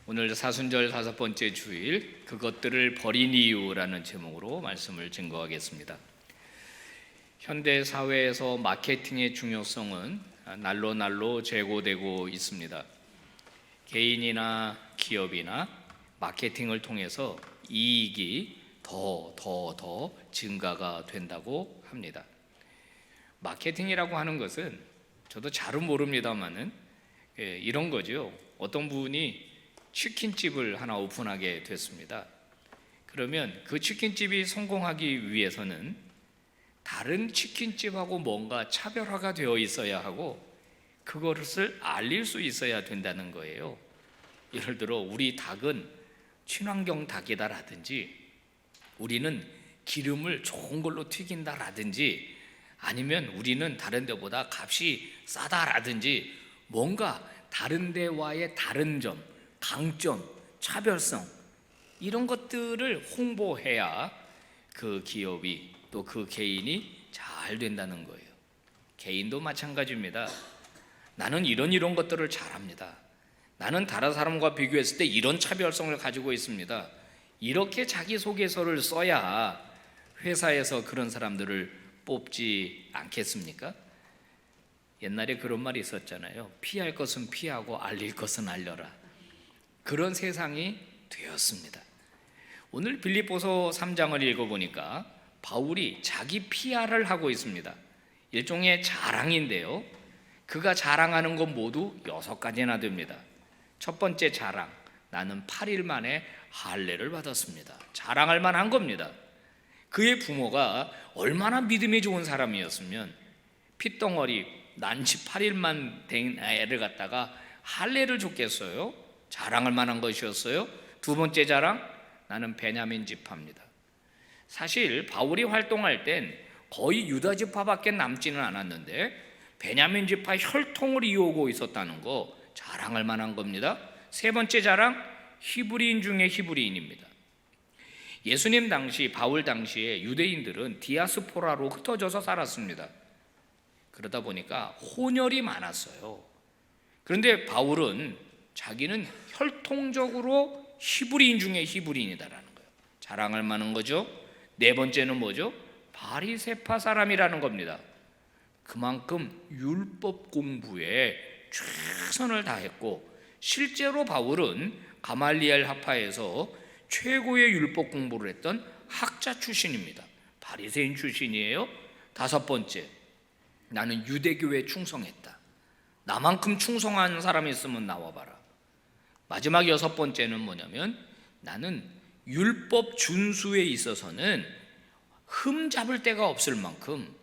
오늘 사순절 5번째 주일, 그것들을 버린 이유라는 제목으로 말씀을 증거하겠습니다. 현대 사회에서 마케팅의 중요성은 날로 제고되고 있습니다. 개인이나 기업이나 마케팅을 통해서 이익이 더 증가가 된다고 합니다. 마케팅이라고 하는 것은 저도 잘은 모릅니다만은 이런 거죠. 어떤 분이 치킨집을 하나 오픈하게 됐습니다. 그러면 그 치킨집이 성공하기 위해서는 다른 치킨집하고 뭔가 차별화가 되어 있어야 하고 그것을 알릴 수 있어야 된다는 거예요. 예를 들어 우리 닭은 친환경 닭이다라든지 우리는 기름을 좋은 걸로 튀긴다라든지 아니면 우리는 다른 데보다 값이 싸다라든지 뭔가 다른 데와의 다른 점, 강점, 차별성 이런 것들을 홍보해야 그 기업이 또 그 개인이 잘 된다는 거예요. 개인도 마찬가지입니다. 나는 이런 것들을 잘합니다. 나는 다른 사람과 비교했을 때 이런 차별성을 가지고 있습니다. 이렇게 자기소개서를 써야 회사에서 그런 사람들을 뽑지 않겠습니까? 옛날에 그런 말이 있었잖아요. 피할 것은 피하고 알릴 것은 알려라. 그런 세상이 되었습니다. 오늘 빌립보서 3장을 읽어보니까 바울이 자기 PR을 하고 있습니다. 일종의 자랑인데요. 그가 자랑하는 건 모두 6가지나 됩니다. 첫 번째 자랑, 나는 8일 만에 할례를 받았습니다. 자랑할 만한 겁니다. 그의 부모가 얼마나 믿음이 좋은 사람이었으면 핏덩어리 난치 8일만 된 애를 갖다가 할례를 줬겠어요? 자랑할 만한 것이었어요. 두 번째 자랑, 나는 베냐민 지파입니다. 사실 바울이 활동할 땐 거의 유다 지파밖에 남지는 않았는데 베냐민 지파 혈통을 이어오고 있었다는 거 자랑할 만한 겁니다. 세 번째 자랑, 히브리인 중에 히브리인입니다. 예수님 당시, 바울 당시에 유대인들은 디아스포라로 흩어져서 살았습니다. 그러다 보니까 혼혈이 많았어요. 그런데 바울은 자기는 혈통적으로 히브리인 중에 히브리인이다라는 거예요. 자랑할 만한 거죠. 네 번째는 뭐죠? 바리새파 사람이라는 겁니다. 그만큼 율법 공부에 최선을 다했고 실제로 바울은 가말리엘 학파에서 최고의 율법 공부를 했던 학자 출신입니다. 바리새인 출신이에요. 다섯 번째, 나는 유대교에 충성했다. 나만큼 충성한 사람이 있으면 나와봐라. 마지막 여섯 번째는 뭐냐면 나는 율법 준수에 있어서는 흠 잡을 데가 없을 만큼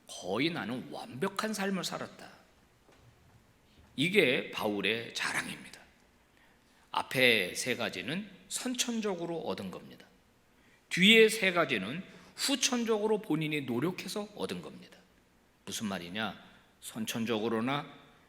거의 나는 완벽한 삶을 살았다. 이게 바울의 자랑입니다. 앞에 세 가지는 선천적으로 얻은 겁니다. 뒤에 세 가지는 후천적으로 본인이 노력해서 얻은 겁니다. 무슨 말이냐? 선천적으로나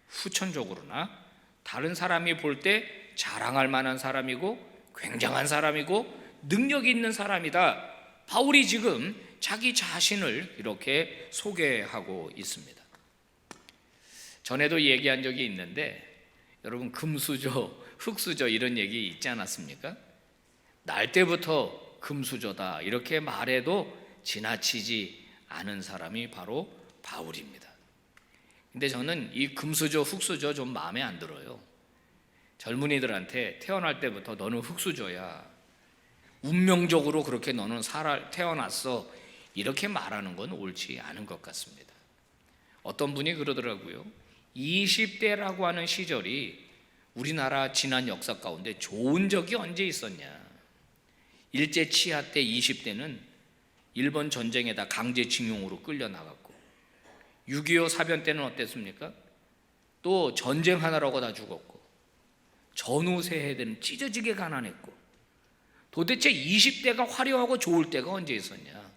후천적으로나 다른 사람이 볼 때 자랑할 만한 사람이고 굉장한 사람이고 능력이 있는 사람이다. 바울이 지금 자기 자신을 이렇게 소개하고 있습니다. 전에도 얘기한 적이 있는데 여러분 금수저, 흙수저 이런 얘기 있지 않았습니까? 날 때부터 금수저다 이렇게 말해도 지나치지 않은 사람이 바로 바울입니다. 근데 저는 이 금수저, 흙수저 좀 마음에 안 들어요. 젊은이들한테 태어날 때부터 너는 흙수저야. 운명적으로 그렇게 너는 태어났어. 이렇게 말하는 건 옳지 않은 것 같습니다. 어떤 분이 그러더라고요. 20대라고 하는 시절이 우리나라 지난 역사 가운데 좋은 적이 언제 있었냐. 일제 치하 때 20대는 일본 전쟁에다 강제징용으로 끌려나갔고 6.25 사변 때는 어땠습니까? 또 전쟁하느라고 다 죽었고 전후 세대는 찢어지게 가난했고 도대체 20대가 화려하고 좋을 때가 언제 있었냐.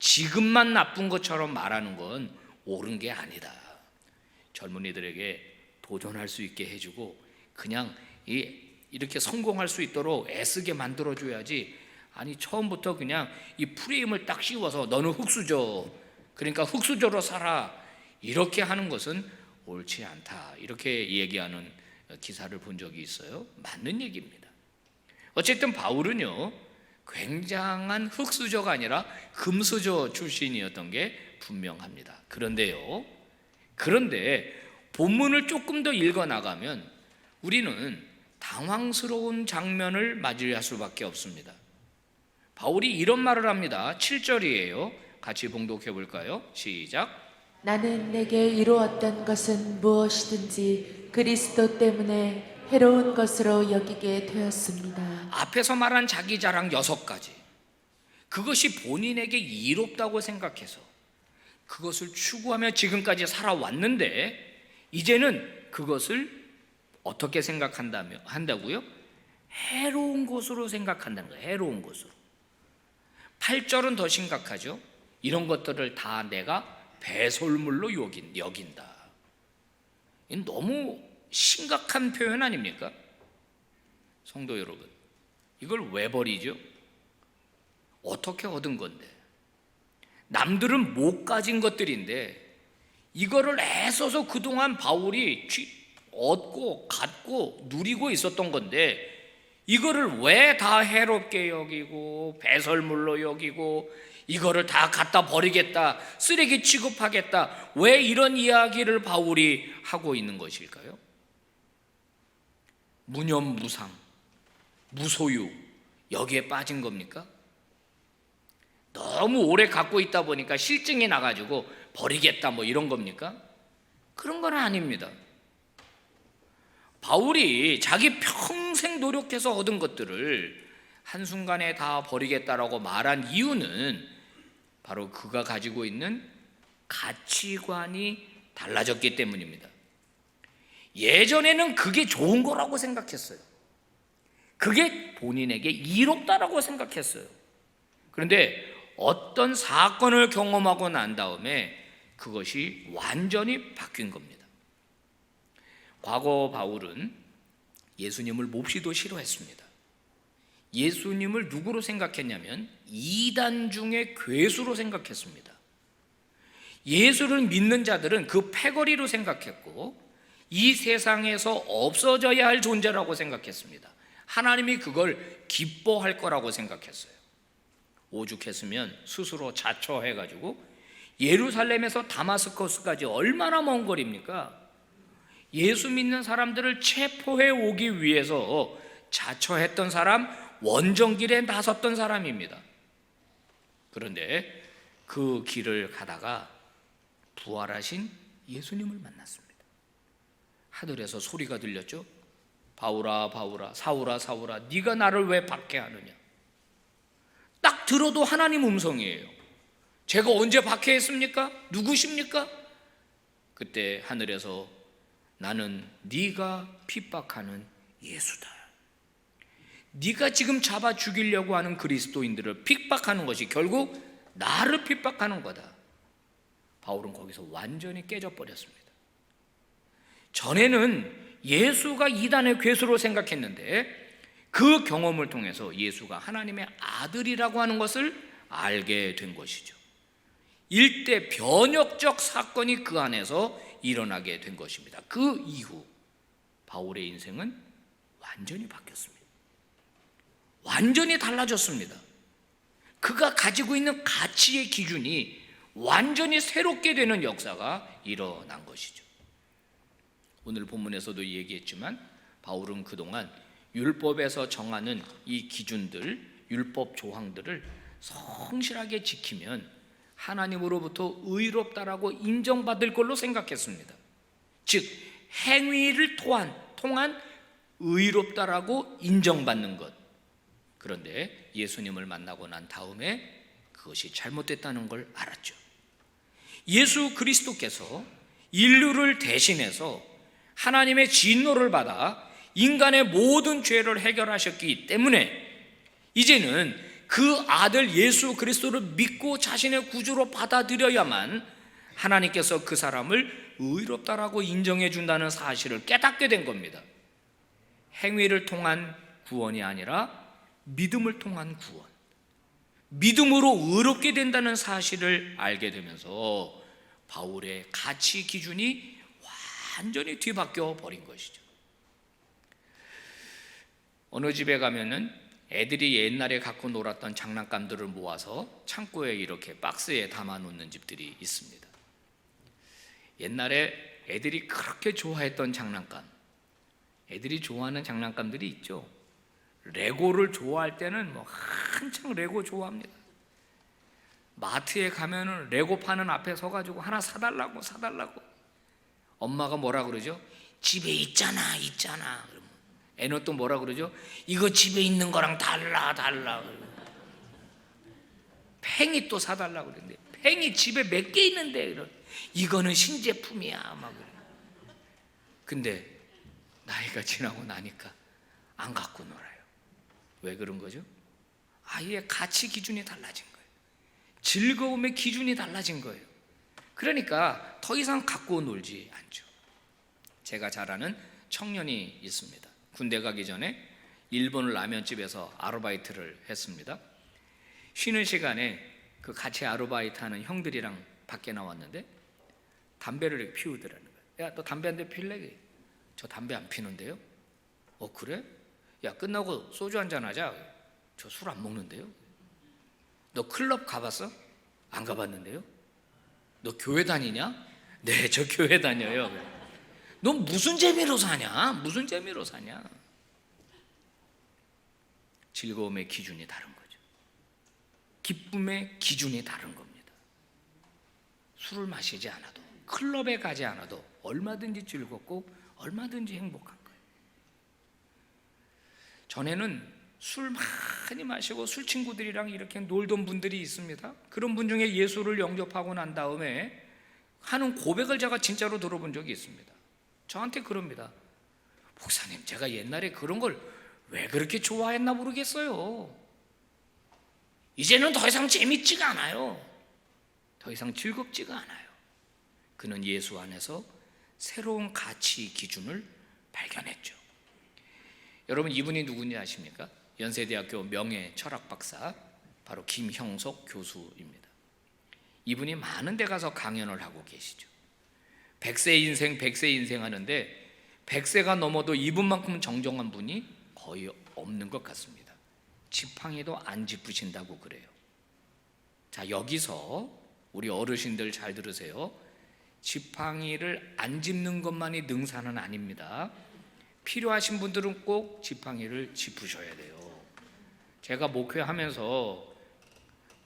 지금만 나쁜 것처럼 말하는 건 옳은 게 아니다. 젊은이들에게 도전할 수 있게 해주고 그냥 이렇게 성공할 수 있도록 애쓰게 만들어줘야지. 아니 처음부터 그냥 이 프레임을 딱 씌워서 너는 흙수저, 그러니까 흙수저로 살아 이렇게 하는 것은 옳지 않다. 이렇게 얘기하는 기사를 본 적이 있어요. 맞는 얘기입니다. 어쨌든 바울은요, 굉장한 흙수저가 아니라 금수저 출신이었던 게 분명합니다. 그런데 본문을 조금 더 읽어 나가면 우리는 당황스러운 장면을 맞이할 수밖에 없습니다. 바울이 이런 말을 합니다. 7절이에요. 같이 봉독해 볼까요? 시작. 나는 내게 이루었던 것은 무엇이든지 그리스도 때문에 해로운 것으로 여기게 되었습니다. 앞에서 말한 자기 자랑 6가지, 그것이 본인에게 이롭다고 생각해서 그것을 추구하며 지금까지 살아왔는데, 이제는 그것을 어떻게 한다고요? 해로운 것으로 생각한다는 거예요. 해로운 것으로. 8절은 더 심각하죠. 이런 것들을 다 내가 배설물로 여긴다. 이건 너무 심각한 표현 아닙니까? 성도 여러분, 이걸 왜 버리죠? 어떻게 얻은 건데? 남들은 못 가진 것들인데 이거를 애써서 그동안 바울이 얻고 갖고 누리고 있었던 건데, 이거를 왜 다 해롭게 여기고 배설물로 여기고 이거를 다 갖다 버리겠다, 쓰레기 취급하겠다, 왜 이런 이야기를 바울이 하고 있는 것일까요? 무념무상, 무소유, 여기에 빠진 겁니까? 너무 오래 갖고 있다 보니까 실증이 나가지고 버리겠다 뭐 이런 겁니까? 그런 건 아닙니다. 바울이 자기 평생 노력해서 얻은 것들을 한순간에 다 버리겠다라고 말한 이유는 바로 그가 가지고 있는 가치관이 달라졌기 때문입니다. 예전에는 그게 좋은 거라고 생각했어요. 그게 본인에게 이롭다라고 생각했어요. 그런데 어떤 사건을 경험하고 난 다음에 그것이 완전히 바뀐 겁니다. 과거 바울은 예수님을 몹시도 싫어했습니다. 예수님을 누구로 생각했냐면 이단 중의 괴수로 생각했습니다. 예수를 믿는 자들은 그 패거리로 생각했고 이 세상에서 없어져야 할 존재라고 생각했습니다. 하나님이 그걸 기뻐할 거라고 생각했어요. 오죽했으면 스스로 자처해가지고 예루살렘에서 다마스커스까지 얼마나 먼 거리입니까? 예수 믿는 사람들을 체포해 오기 위해서 자처했던 사람, 원정길에 나섰던 사람입니다. 그런데 그 길을 가다가 부활하신 예수님을 만났습니다. 하늘에서 소리가 들렸죠. 바울아 바울아, 사울아 사울아, 네가 나를 왜 박해하느냐. 딱 들어도 하나님 음성이에요. 제가 언제 박해했습니까? 누구십니까? 그때 하늘에서 나는 네가 핍박하는 예수다. 네가 지금 잡아 죽이려고 하는 그리스도인들을 핍박하는 것이 결국 나를 핍박하는 거다. 바울은 거기서 완전히 깨져버렸습니다. 전에는 예수가 이단의 괴수로 생각했는데 그 경험을 통해서 예수가 하나님의 아들이라고 하는 것을 알게 된 것이죠. 일대 변혁적 사건이 그 안에서 일어나게 된 것입니다. 그 이후 바울의 인생은 완전히 바뀌었습니다. 완전히 달라졌습니다. 그가 가지고 있는 가치의 기준이 완전히 새롭게 되는 역사가 일어난 것이죠. 오늘 본문에서도 얘기했지만 바울은 그동안 율법에서 정하는 이 기준들, 율법 조항들을 성실하게 지키면 하나님으로부터 의롭다라고 인정받을 걸로 생각했습니다. 즉 행위를 통한 의롭다라고 인정받는 것. 그런데 예수님을 만나고 난 다음에 그것이 잘못됐다는 걸 알았죠. 예수 그리스도께서 인류를 대신해서 하나님의 진노를 받아 인간의 모든 죄를 해결하셨기 때문에 이제는 그 아들 예수 그리스도를 믿고 자신의 구주로 받아들여야만 하나님께서 그 사람을 의롭다라고 인정해 준다는 사실을 깨닫게 된 겁니다. 행위를 통한 구원이 아니라 믿음을 통한 구원, 믿음으로 의롭게 된다는 사실을 알게 되면서 바울의 가치 기준이 완전히 뒤바뀌어 버린 것이죠. 어느 집에 가면은 애들이 옛날에 갖고 놀았던 장난감들을 모아서 창고에 이렇게 박스에 담아 놓는 집들이 있습니다. 옛날에 애들이 그렇게 좋아했던 장난감, 애들이 좋아하는 장난감들이 있죠. 레고를 좋아할 때는 뭐 한창 레고 좋아합니다. 마트에 가면은 레고 파는 앞에 서가지고 하나 사달라고 엄마가 뭐라 그러죠? 집에 있잖아. 그러면 애는 또 뭐라 그러죠? 이거 집에 있는 거랑 달라. 팽이 또 사달라고 그러는데 팽이 집에 몇 개 있는데 이거는 신제품이야 막 그래. 근데 나이가 지나고 나니까 안 갖고 놀아요. 왜 그런 거죠? 아예 가치 기준이 달라진 거예요. 즐거움의 기준이 달라진 거예요. 그러니까 더 이상 갖고 놀지 않죠. 제가 잘 아는 청년이 있습니다. 군대 가기 전에 일본 라면집에서 아르바이트를 했습니다. 쉬는 시간에 그 같이 아르바이트하는 형들이랑 밖에 나왔는데 담배를 이렇게 피우더라는 거예요. 야, 너 담배 한 대 필래? 저 담배 안 피는데요. 그래? 야, 끝나고 소주 한잔 하자. 저 술 안 먹는데요. 너 클럽 가봤어? 안 가봤는데요. 너 교회 다니냐? 네, 저 교회 다녀요. 너 무슨 재미로 사냐? 즐거움의 기준이 다른 거죠. 기쁨의 기준이 다른 겁니다. 술을 마시지 않아도, 클럽에 가지 않아도 얼마든지 즐겁고 얼마든지 행복한 거예요. 전에는 술 많이 마시고 술 친구들이랑 이렇게 놀던 분들이 있습니다. 그런 분 중에 예수를 영접하고 난 다음에 하는 고백을 제가 진짜로 들어본 적이 있습니다. 저한테 그럽니다. 목사님, 제가 옛날에 그런 걸 왜 그렇게 좋아했나 모르겠어요. 이제는 더 이상 재밌지가 않아요. 더 이상 즐겁지가 않아요. 그는 예수 안에서 새로운 가치 기준을 발견했죠. 여러분, 이분이 누군지 아십니까? 연세대학교 명예 철학 박사, 바로 김형석 교수입니다. 이분이 많은 데 가서 강연을 하고 계시죠. 100세 인생 하는데 100세가 넘어도 이분만큼 정정한 분이 거의 없는 것 같습니다. 지팡이도 안 짚으신다고 그래요. 자, 여기서 우리 어르신들 잘 들으세요. 지팡이를 안 짚는 것만이 능사는 아닙니다. 필요하신 분들은 꼭 지팡이를 짚으셔야 돼요. 제가 목회하면서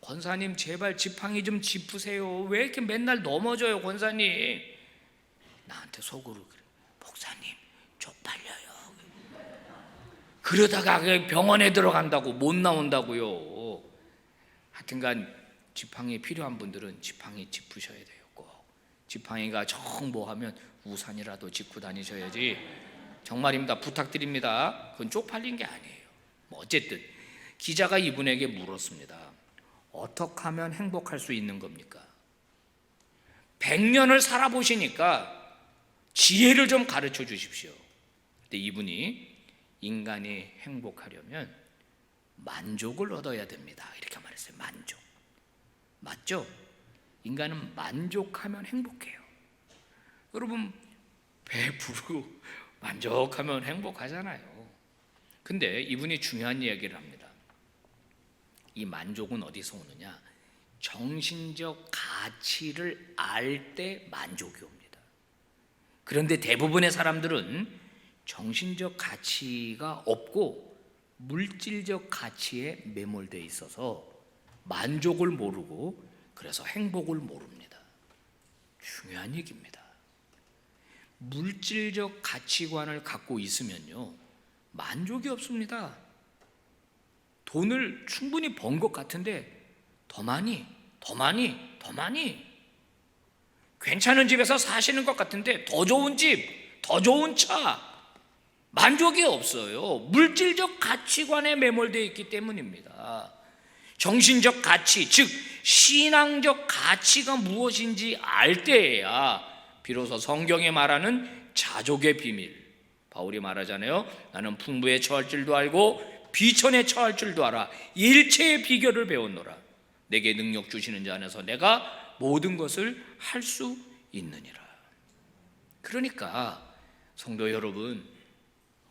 권사님 제발 지팡이 좀 짚으세요. 왜 이렇게 맨날 넘어져요, 권사님? 나한테 속으로 그래. 목사님 쪽팔려요. 그러다가 병원에 들어간다고 못 나온다고요. 하여튼간 지팡이 필요한 분들은 지팡이 짚으셔야 돼요. 꼭 지팡이가 정 뭐하면 우산이라도 짚고 다니셔야지. 정말입니다. 부탁드립니다. 그건 쪽팔린 게 아니에요. 뭐 어쨌든 기자가 이분에게 물었습니다. 어떻게 하면 행복할 수 있는 겁니까? 100년을 살아보시니까 지혜를 좀 가르쳐 주십시오. 근데 이분이 인간이 행복하려면 만족을 얻어야 됩니다. 이렇게 말했어요. 만족. 맞죠? 인간은 만족하면 행복해요. 여러분, 배부르고 만족하면 행복하잖아요. 근데 이분이 중요한 이야기를 합니다. 이 만족은 어디서 오느냐? 정신적 가치를 알 때 만족이 옵니다. 그런데 대부분의 사람들은 정신적 가치가 없고 물질적 가치에 매몰되어 있어서 만족을 모르고 그래서 행복을 모릅니다. 중요한 얘기입니다. 물질적 가치관을 갖고 있으면요, 만족이 없습니다. 돈을 충분히 번 것 같은데 더 많이 괜찮은 집에서 사시는 것 같은데 더 좋은 집, 더 좋은 차, 만족이 없어요. 물질적 가치관에 매몰되어 있기 때문입니다. 정신적 가치, 즉 신앙적 가치가 무엇인지 알 때에야 비로소 성경에 말하는 자족의 비밀, 바울이 말하잖아요. 나는 풍부에 처할 줄도 알고 비천에 처할 줄도 알아. 일체의 비결을 배웠노라. 내게 능력 주시는 자 안에서 내가 모든 것을 할 수 있느니라. 그러니까 성도 여러분,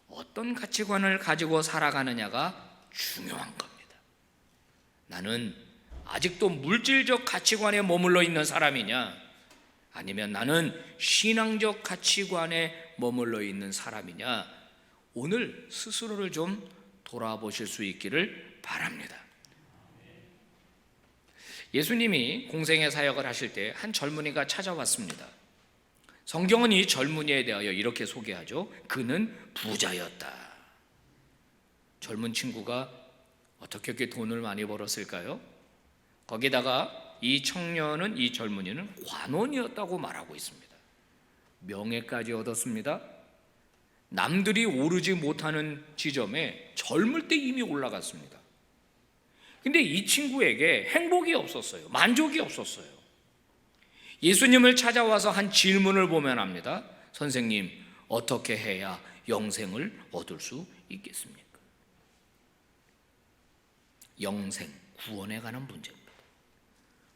어떤 가치관을 가지고 살아가느냐가 중요한 겁니다. 나는 아직도 물질적 가치관에 머물러 있는 사람이냐, 아니면 나는 신앙적 가치관에 머물러 있는 사람이냐, 오늘 스스로를 좀 돌아보실 수 있기를 바랍니다. 예수님이 공생의 사역을 하실 때 한 젊은이가 찾아왔습니다. 성경은 이 젊은이에 대하여 이렇게 소개하죠. 그는 부자였다. 젊은 친구가 어떻게 그렇게 돈을 많이 벌었을까요? 거기다가 이 청년은, 이 젊은이는 관원이었다고 말하고 있습니다. 명예까지 얻었습니다. 남들이 오르지 못하는 지점에 젊을 때 이미 올라갔습니다. 근데 이 친구에게 행복이 없었어요. 만족이 없었어요. 예수님을 찾아와서 한 질문을 보면 압니다. 선생님, 어떻게 해야 영생을 얻을 수 있겠습니까? 영생, 구원에 관한 문제입니다.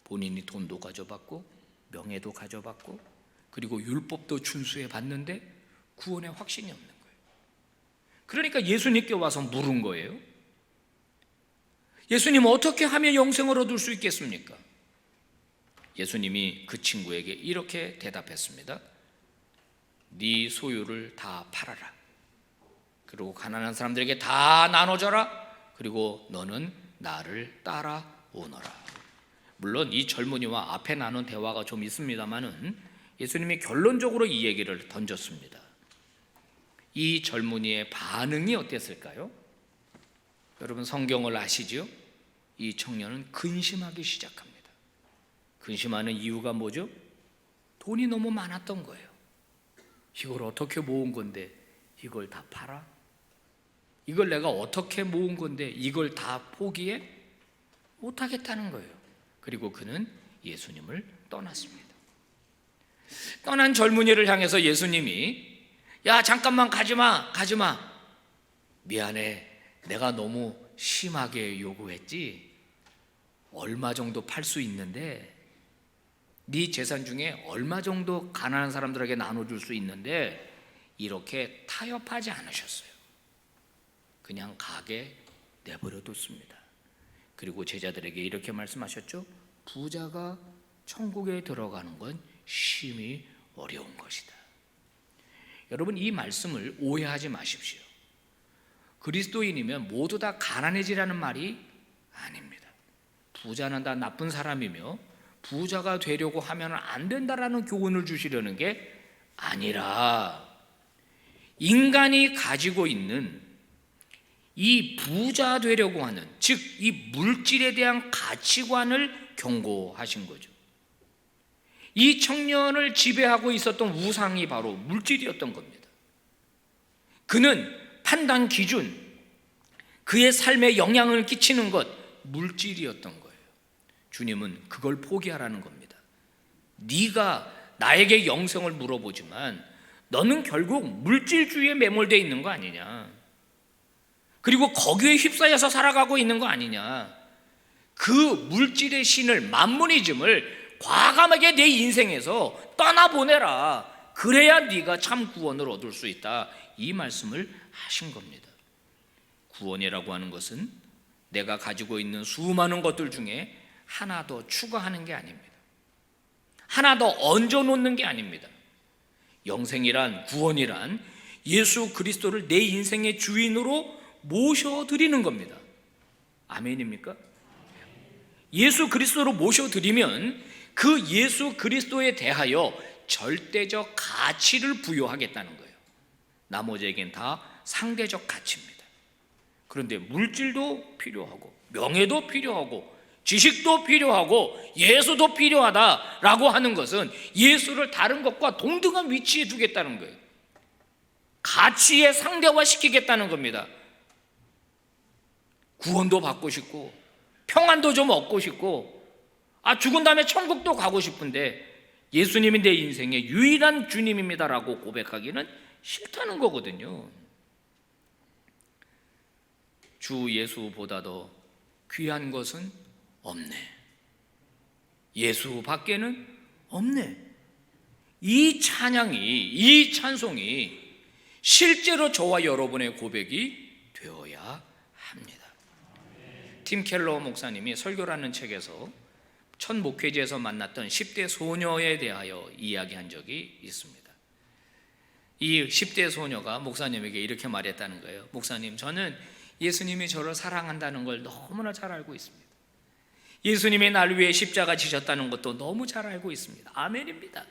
본인이 돈도 가져봤고 명예도 가져봤고 그리고 율법도 준수해 봤는데 구원에 확신이 없는 거예요. 그러니까 예수님께 와서 물은 거예요. 예수님, 어떻게 하면 영생을 얻을 수 있겠습니까? 예수님이 그 친구에게 이렇게 대답했습니다. 네 소유를 다 팔아라. 그리고 가난한 사람들에게 다 나눠줘라. 그리고 너는 나를 따라오너라. 물론 이 젊은이와 앞에 나눈 대화가 좀 있습니다만은 예수님이 결론적으로 이 얘기를 던졌습니다. 이 젊은이의 반응이 어땠을까요? 여러분 성경을 아시죠? 이 청년은 근심하기 시작합니다. 근심하는 이유가 뭐죠? 돈이 너무 많았던 거예요. 이걸 어떻게 모은 건데 이걸 다 팔아? 이걸 내가 어떻게 모은 건데 이걸 다 포기해? 못하겠다는 거예요. 그리고 그는 예수님을 떠났습니다. 떠난 젊은이를 향해서 예수님이 야, 잠깐만 가지마. 미안해, 내가 너무 심하게 요구했지. 얼마 정도 팔 수 있는데, 네 재산 중에 얼마 정도 가난한 사람들에게 나눠줄 수 있는데 이렇게 타협하지 않으셨어요. 그냥 가게 내버려 뒀습니다. 그리고 제자들에게 이렇게 말씀하셨죠. 부자가 천국에 들어가는 건 심히 어려운 것이다. 여러분, 이 말씀을 오해하지 마십시오. 그리스도인이면 모두 다 가난해지라는 말이 아닙니다. 부자는 다 나쁜 사람이며 부자가 되려고 하면 안 된다라는 교훈을 주시려는 게 아니라 인간이 가지고 있는 이 부자 되려고 하는, 즉 이 물질에 대한 가치관을 경고하신 거죠. 이 청년을 지배하고 있었던 우상이 바로 물질이었던 겁니다. 그는 판단 기준, 그의 삶에 영향을 끼치는 것, 물질이었던 거예요. 주님은 그걸 포기하라는 겁니다. 네가 나에게 영생을 물어보지만 너는 결국 물질주의에 매몰되어 있는 거 아니냐, 그리고 거기에 휩싸여서 살아가고 있는 거 아니냐. 그 물질의 신을, 만모니즘을 과감하게 내 인생에서 떠나보내라. 그래야 네가 참 구원을 얻을 수 있다. 이 말씀을 하신 겁니다. 구원이라고 하는 것은 내가 가지고 있는 수많은 것들 중에 하나 더 추가하는 게 아닙니다. 하나 더 얹어놓는 게 아닙니다. 영생이란, 구원이란 예수 그리스도를 내 인생의 주인으로 모셔드리는 겁니다. 아멘입니까? 예수 그리스도로 모셔드리면 그 예수 그리스도에 대하여 절대적 가치를 부여하겠다는 거예요. 나머지에겐 다 상대적 가치입니다. 그런데 물질도 필요하고 명예도 필요하고 지식도 필요하고 예수도 필요하다라고 하는 것은 예수를 다른 것과 동등한 위치에 두겠다는 거예요. 가치에 상대화시키겠다는 겁니다. 구원도 받고 싶고 평안도 좀 얻고 싶고 죽은 다음에 천국도 가고 싶은데 예수님이 내 인생의 유일한 주님입니다라고 고백하기는 싫다는 거거든요. 주 예수보다 더 귀한 것은 없네. 예수 밖에는 없네. 이 찬양이, 이 찬송이 실제로 저와 여러분의 고백이 되어야 합니다. 팀 켈러 목사님이 설교라는 책에서 첫 목회지에서 만났던 10대 소녀에 대하여 이야기한 적이 있습니다. 이 10대 소녀가 목사님에게 이렇게 말했다는 거예요. 목사님, 저는 예수님이 저를 사랑한다는 걸 너무나 잘 알고 있습니다. 예수님이 날 위해 십자가 지셨다는 것도 너무 잘 알고 있습니다. 아멘입니다.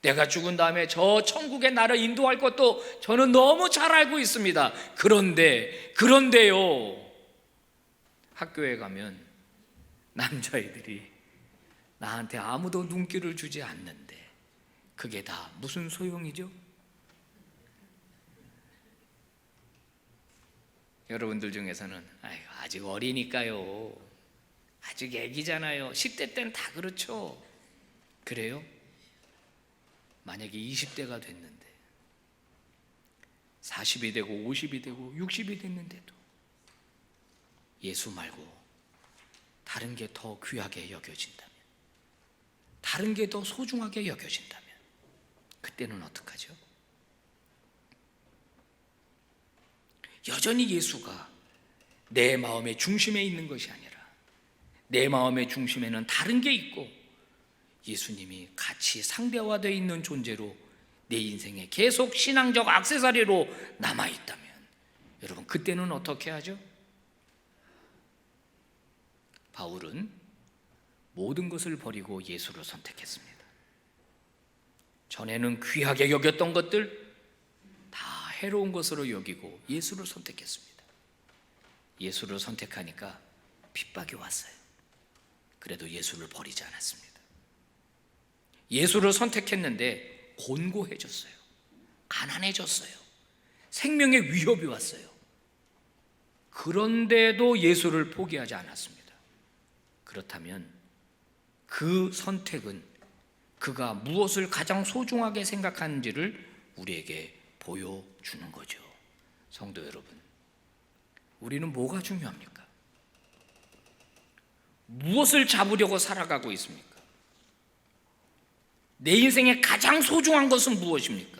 내가 죽은 다음에 저 천국에 나를 인도할 것도 저는 너무 잘 알고 있습니다. 그런데요, 학교에 가면 남자애들이 나한테 아무도 눈길을 주지 않는데 그게 다 무슨 소용이죠? 여러분들 중에서는 아직 어리니까요, 아직 애기잖아요, 10대 때는 다 그렇죠. 그래요? 만약에 20대가 됐는데 40이 되고 50이 되고 60이 됐는데도 예수 말고 다른 게 더 귀하게 여겨진다면, 다른 게 더 소중하게 여겨진다면 그때는 어떡하죠? 여전히 예수가 내 마음의 중심에 있는 것이 아니라 내 마음의 중심에는 다른 게 있고 예수님이 같이 상대화되어 있는 존재로 내 인생에 계속 신앙적 액세서리로 남아있다면 여러분, 그때는 어떻게 하죠? 바울은 모든 것을 버리고 예수를 선택했습니다. 전에는 귀하게 여겼던 것들 다 해로운 것으로 여기고 예수를 선택했습니다. 예수를 선택하니까 핍박이 왔어요. 그래도 예수를 버리지 않았습니다. 예수를 선택했는데 곤고해졌어요. 가난해졌어요. 생명의 위협이 왔어요. 그런데도 예수를 포기하지 않았습니다. 그렇다면 그 선택은 그가 무엇을 가장 소중하게 생각하는지를 우리에게 보여주는 거죠. 성도 여러분, 우리는 뭐가 중요합니까? 무엇을 잡으려고 살아가고 있습니까? 내 인생에 가장 소중한 것은 무엇입니까?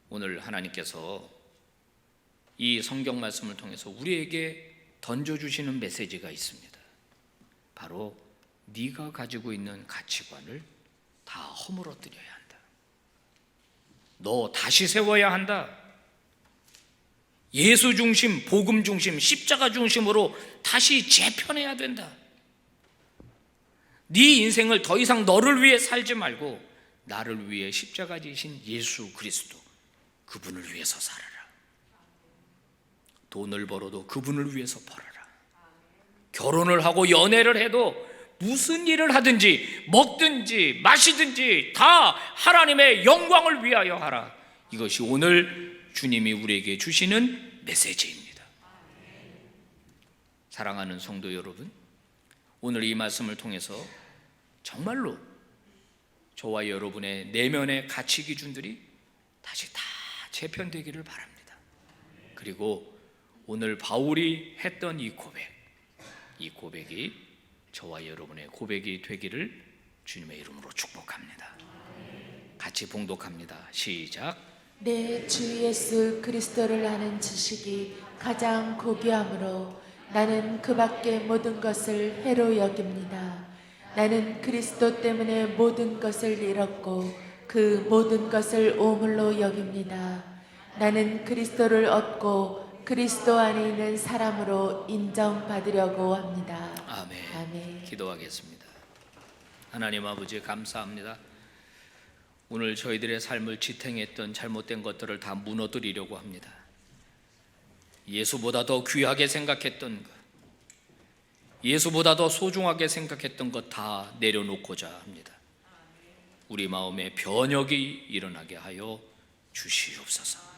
오늘 하나님께서 이 성경 말씀을 통해서 우리에게 던져주시는 메시지가 있습니다. 바로 네가 가지고 있는 가치관을 다 허물어뜨려야 한다. 너 다시 세워야 한다. 예수 중심, 복음 중심, 십자가 중심으로 다시 재편해야 된다. 네 인생을 더 이상 너를 위해 살지 말고 나를 위해 십자가 지신 예수 그리스도, 그분을 위해서 살아라. 돈을 벌어도 그분을 위해서 벌어라. 결혼을 하고 연애를 해도 무슨 일을 하든지 먹든지 마시든지 다 하나님의 영광을 위하여 하라. 이것이 오늘 주님이 우리에게 주시는 메시지입니다. 사랑하는 성도 여러분, 오늘 이 말씀을 통해서 정말로 저와 여러분의 내면의 가치 기준들이 다시 다 재편되기를 바랍니다. 그리고 오늘 바울이 했던 이 고백이 저와 여러분의 고백이 되기를 주님의 이름으로 축복합니다. 같이 봉독합니다. 시작. 내 주 예수 그리스도를 아는 지식이 가장 고귀함으로 나는 그 밖의 모든 것을 해로 여깁니다. 나는 그리스도 때문에 모든 것을 잃었고 그 모든 것을 오물로 여깁니다. 나는 그리스도를 얻고 그리스도 안에 있는 사람으로 인정받으려고 합니다. 아멘. 아멘. 기도하겠습니다. 하나님 아버지, 감사합니다. 오늘 저희들의 삶을 지탱했던 잘못된 것들을 다 무너뜨리려고 합니다. 예수보다 더 귀하게 생각했던 것, 예수보다 더 소중하게 생각했던 것 다 내려놓고자 합니다. 우리 마음에 변혁이 일어나게 하여 주시옵소서.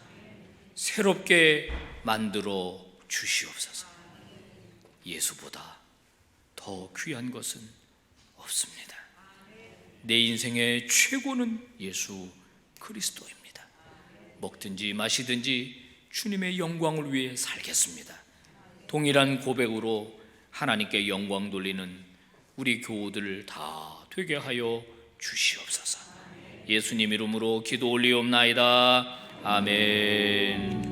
새롭게 만들어 주시옵소서. 예수보다 더 귀한 것은 없습니다. 내 인생의 최고는 예수 그리스도입니다. 먹든지 마시든지 주님의 영광을 위해 살겠습니다. 동일한 고백으로 하나님께 영광 돌리는 우리 교우들 다 되게 하여 주시옵소서. 예수님 이름으로 기도 올리옵나이다. 아멘.